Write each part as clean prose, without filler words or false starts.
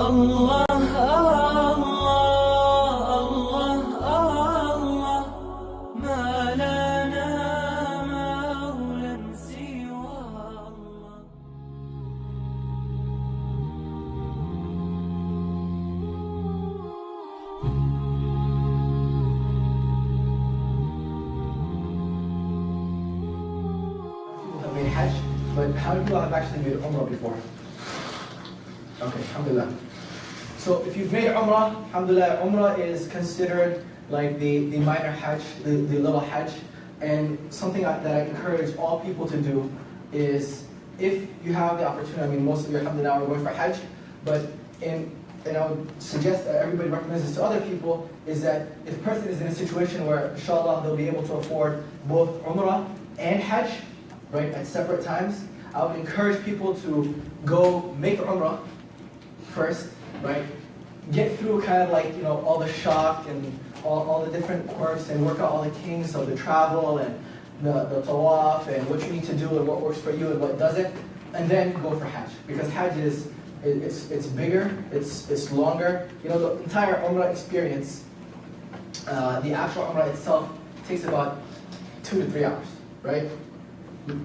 Allah, Allah, Allah, Allah, ما لنا مولى سوى الله. Have made Hajj, but how many people have actually made Umrah before? Okay, alhamdulillah. So if you've made Umrah, alhamdulillah, Umrah is considered like the minor Hajj, the little Hajj. And something that I encourage all people to do is, if you have the opportunity, I mean most of you alhamdulillah are going for Hajj, but and I would suggest that everybody recommends this to other people, is that if a person is in a situation where inshallah they'll be able to afford both Umrah and Hajj, right, at separate times, I would encourage people to go make Umrah first, right? Get through kind of like, all the shock and all the different quirks and work out all the kinks of the travel and the tawaf and what you need to do and what works for you and what doesn't, and then go for Hajj. Because Hajj it's bigger, it's longer. The entire Umrah experience, the actual Umrah itself takes about 2 to 3 hours, right?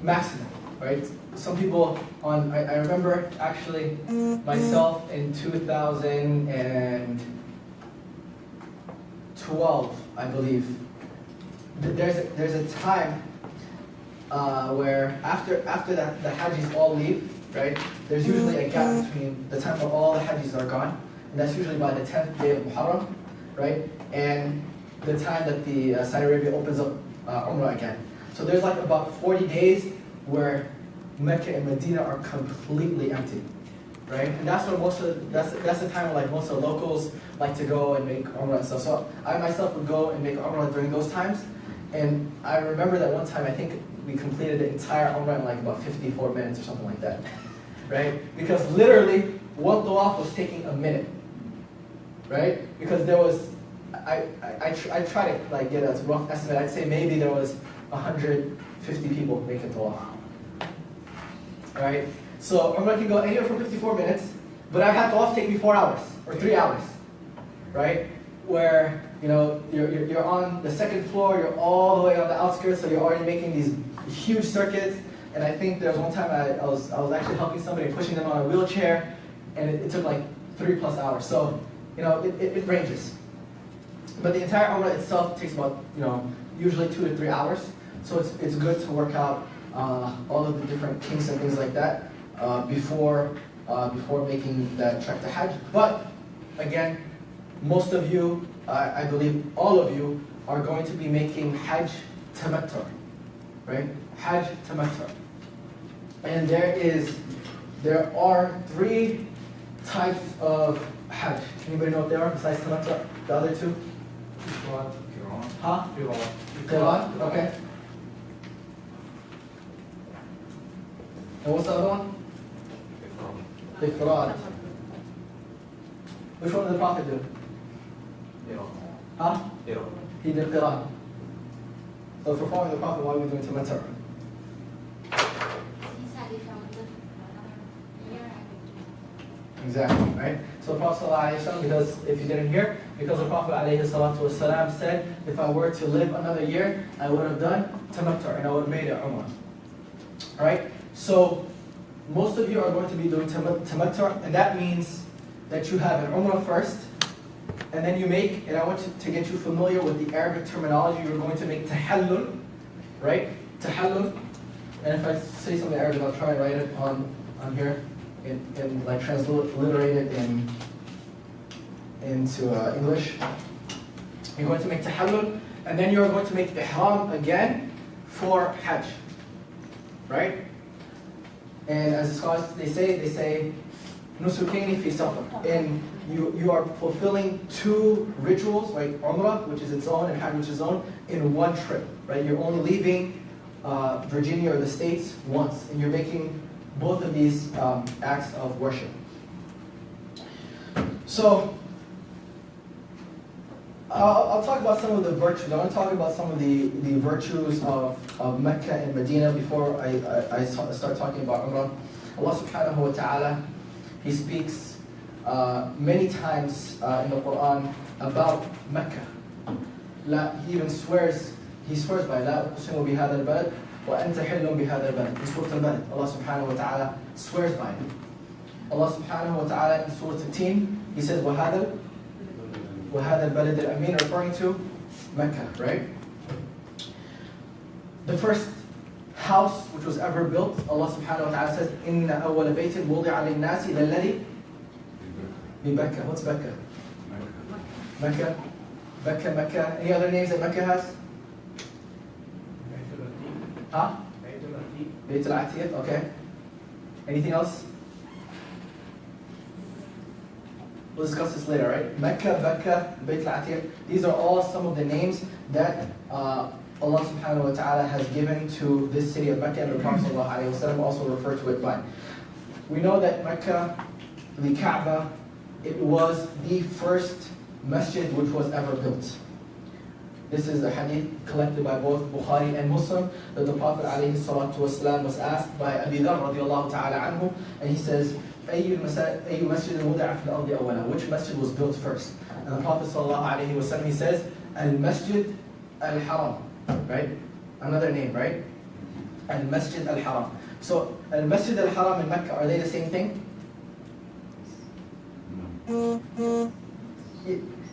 Maximum, right? Some people I remember actually myself in 2012, I believe. There's a time where after that the Hajjis all leave, right? There's usually a gap between the time where all the Hajjis are gone, and that's usually by the 10th day of Muharram, right? And the time that the Saudi Arabia opens up Umrah again. So there's like about 40 days where Mecca and Medina are completely empty, right? And that's where that's the time where like most of the locals like to go and make Umrah and stuff. So I myself would go and make Umrah during those times. And I remember that one time I think we completed the entire Umrah in like about 54 minutes or something like that, right? Because literally one tawaf was taking a minute, right? Because there was, I try to like get a rough estimate. I'd say maybe there was 150 people making tawaf. Right? So Umrah can go anywhere from 54 minutes, but I've had tawaf take me 4 hours or 3 hours, right? Where you're on the second floor, you're all the way on the outskirts, so you're already making these huge circuits. And I think there was one time I was actually helping somebody, pushing them on a wheelchair, and it took like 3+ hours. So it ranges. But the entire Umrah itself takes about usually 2 to 3 hours. So it's good to work out all of the different kinks and things like that before making that trek to Hajj. But again, most of you, I believe all of you, are going to be making Hajj tamattu, right? Hajj tamattu. And there are 3 types of Hajj. Anybody know what they are besides tamattu? The other 2? Huh? Qiran. Okay. And what's the other one? Ifrad. Which one did the Prophet do? Huh? He did Qiran. So if we're following the Prophet, why are we doing tamattu? Exactly, right? So the Prophet ﷺ, because if you didn't hear, because the Prophet ﷺ said, if I were to live another year, I would have done tamattu and I would have made it Umrah. Alright? So most of you are going to be doing tamattu, and that means that you have an Umrah first, and then you make, and I want to get you familiar with the Arabic terminology, you're going to make tahallul, right? Tahallul. And if I say something Arabic, I'll try and write it on here, and like transliterate it into English. You're going to make tahallul, and then you're going to make ihram again for Hajj, right? And as the scholars they say nusukaini fi safar, and you are fulfilling 2 rituals, right? Umrah, which is its own, and Hajj, which is its own, in one trip, right? You're only leaving Virginia or the States once, and you're making both of these acts of worship. So I'll talk about some of the virtues. I want to talk about some of the virtues of Mecca and Medina before I start talking about Umrah. Allah subhanahu wa ta'ala, He speaks many times in the Quran about Mecca. He even swears by لا أقسم بهذا البلد وأنت حل بهذا البلد. In Surah Al-Balad, Allah subhanahu wa ta'ala swears by it. Allah subhanahu wa ta'ala in Surah Al-Teen, He says وهذا البلد الأمين, referring to Mecca, right? The first house which was ever built, Allah subhanahu wa ta'ala says إن أول بيت وضع للناس للذي ببكة. What's Becca? Mecca. Mecca. Any other names that Mecca has? Huh? Bayt al-Atiq, okay. Anything else? We'll discuss this later, right? Mecca, Becca, Bayt al-Atiq. These are all some of the names that Allah subhanahu wa ta'ala has given to this city of Mecca, and the Prophet ﷺ also referred to it by. We know that Mecca, the Kaaba, it was the first masjid which was ever built. This is a hadith collected by both Bukhari and Muslim, that the Prophet ﷺ was asked by Abi Dharr radiallahu ta'ala anhu, and he says, أي مسجد وضع في الأرض أولا? Which masjid was built first? And the Prophet ﷺ, he says, Al-Masjid Al-Haram, right? Another name, right? Al-Masjid Al-Haram. So, Al-Masjid Al-Haram and Mecca, are they the same thing?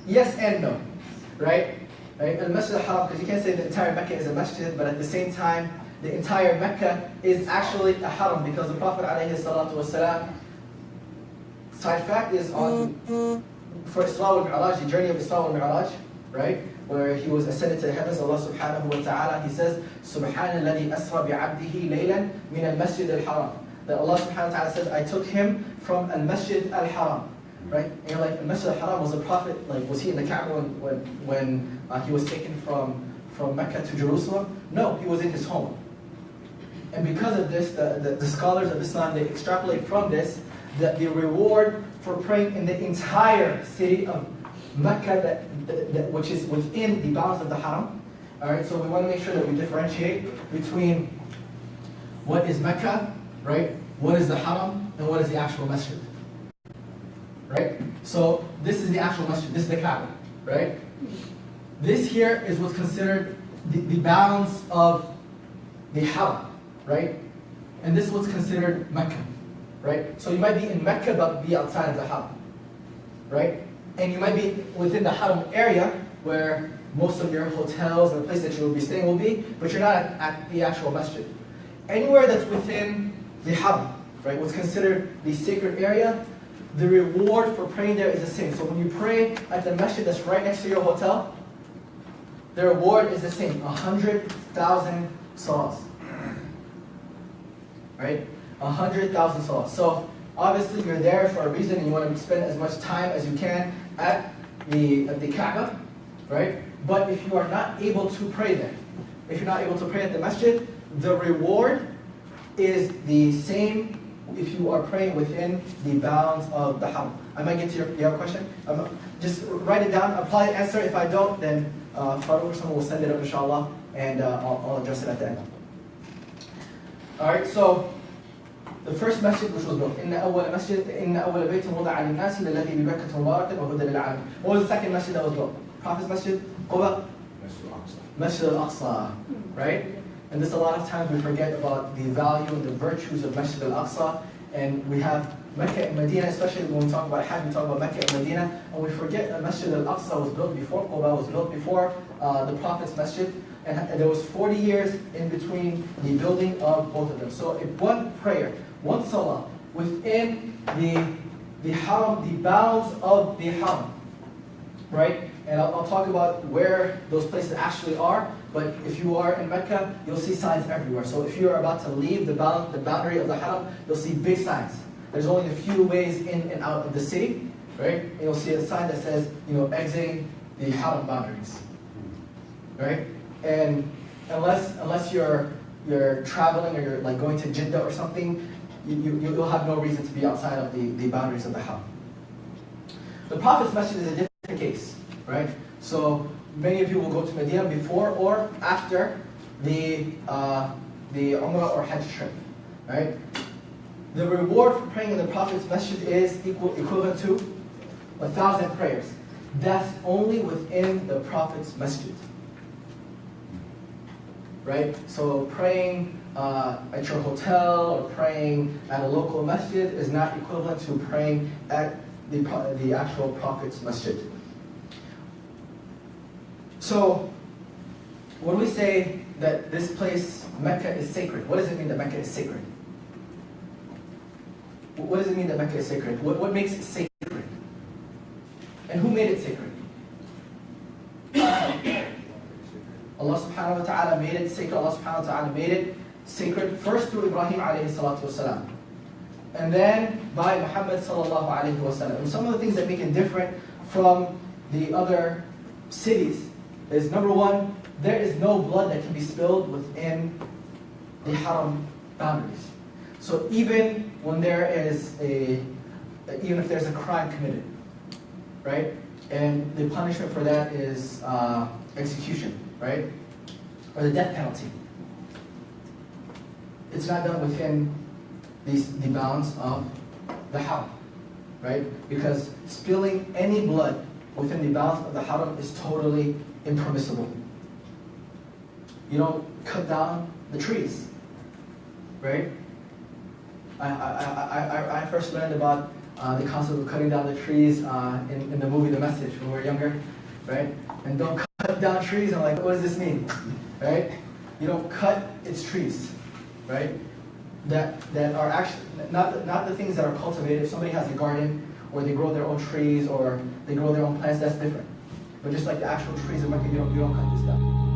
Yes and no, right? Al-Masjid Al-Haram, because you can't say the entire Mecca is a masjid, but at the same time, the entire Mecca is actually a haram, because the Prophet ﷺ, side fact is on, for Isra al-Mi'raj, the journey of Isra al-Mi'raj, right? Where he was ascended to the heavens, Allah subhanahu wa ta'ala, he says, Subhana alladhi asra bi'abdihi laylan min al-Masjid al-Haram. That Allah subhanahu wa ta'ala says, I took him from al-Masjid al-Haram. Right? And you're like, al-Masjid al-Haram, was the Prophet, like, was he in the Kaaba when he was taken from Mecca to Jerusalem? No, he was in his home. And because of this, the scholars of Islam, they extrapolate from this that the reward for praying in the entire city of Mecca, which is within the bounds of the Haram. Alright, so we want to make sure that we differentiate between what is Mecca, right? What is the Haram, and what is the actual masjid. Right? So this is the actual masjid, this is the Kaaba, right? This here is what's considered the bounds of the Haram, right? And this is what's considered Mecca, right? So you might be in Mecca but be outside of the Haram, right? And you might be within the Haram area where most of your hotels and the place that you will be staying will be, but you're not at the actual masjid. Anywhere that's within the Haram, right? What's considered the sacred area, the reward for praying there is the same. So when you pray at the masjid that's right next to your hotel, the reward is the same, 100,000 salahs. Right? 100,000 salahs. So obviously you're there for a reason and you want to spend as much time as you can at the Kaaba, right? But if you are not able to pray there, if you're not able to pray at the masjid, the reward is the same if you are praying within the bounds of the Haram. I might get to your question. Just write it down. I'll probably answer. If I don't, then Farouk or someone will send it up, inshallah, and I'll address it at the end. Alright, so the first masjid which was built, إن أول بيت وضع للناس الذي ببكة مباركة وهدى للعالمين. What was the second masjid that was built? Prophet's masjid? Quba? Masjid al-Aqsa. Right? And this, a lot of times we forget about the value and the virtues of Masjid al-Aqsa. And we have Mecca and Medina, especially when we talk about Hajj, we talk about Mecca and Medina. And we forget that Masjid al-Aqsa was built before Quba, was built before the Prophet's masjid. And there was 40 years in between the building of both of them. So if one prayer, one salah, within the Haram, the bounds of the Haram, right? And I'll talk about where those places actually are. But if you are in Mecca, you'll see signs everywhere. So if you're about to leave the boundary of the Haram, you'll see big signs. There's only a few ways in and out of the city, right? And you'll see a sign that says, exiting the Haram boundaries, right? And unless you're traveling or you're like going to Jeddah or something, you'll have no reason to be outside of the boundaries of the Haram. The Prophet's masjid is a different case, right? So many of you will go to Medina before or after the Umrah or Hajj trip, right? the reward for praying in the Prophet's masjid is equivalent to 1,000 prayers. That's only within the Prophet's masjid. Right? So praying at your hotel or praying at a local masjid is not equivalent to praying at the actual Prophet's masjid. So when we say that this place, Mecca, is sacred, what does it mean that Mecca is sacred? What does it mean that Mecca is sacred? What makes it sacred? And who made it sacred? Allah subhanahu wa ta'ala made it sacred. Allah subhanahu wa ta'ala made it sacred first through Ibrahim alayhi salatu wasalam. And then by Muhammad sallallahu alayhi wasallam. And some of the things that make it different from the other cities is, number one, there is no blood that can be spilled within the haram boundaries. So even when there is even if there's a crime committed, right? And the punishment for that is execution, right? Or the death penalty. It's not done within the bounds of the haram, right? Because spilling any blood within the bounds of the haram is totally impermissible. You don't cut down the trees, right? I first learned about the concept of cutting down the trees in the movie The Message when we were younger, right? And don't cut down trees. I'm like, what does this mean, right? You don't cut its trees, right? That are actually not the things that are cultivated. If somebody has a garden or they grow their own trees or they grow their own plants, that's different. But just like the actual trees in Mecca, you don't cut this down.